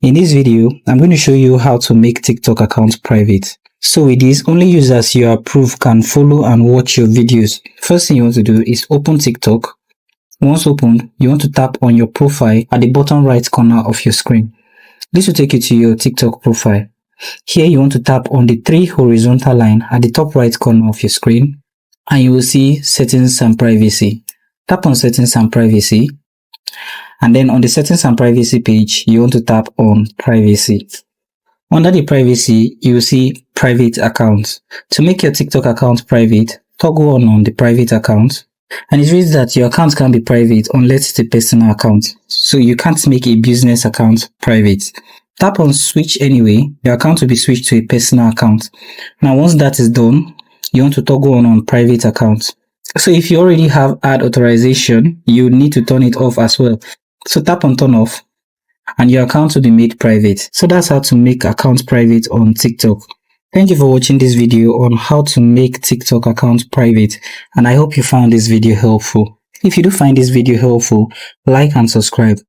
In this video, I'm going to show you how to make TikTok accounts private. So with this, only users you approve can follow and watch your videos. First thing you want to do is open TikTok. Once opened, you want to tap on your profile at the bottom right corner of your screen. This will take you to your TikTok profile. Here you want to tap on the three horizontal line at the top right corner of your screen, and you will see settings and privacy. Tap on settings and privacy, and then on the settings and privacy page, you want to tap on privacy. Under the privacy, you will see private accounts. To make your TikTok account private, toggle on the private account, and it reads that your account can be private unless it's a personal account. So you can't make a business account private. Tap on switch anyway, your account will be switched to a personal account. Now once that is done, you want to toggle on private accounts. So if you already have ad authorization, you need to turn it off as well. So tap on turn off and your account will be made private. So that's how to make accounts private on TikTok. Thank you for watching this video on how to make TikTok accounts private, and I hope you found this video helpful. If you do find this video helpful, like and subscribe.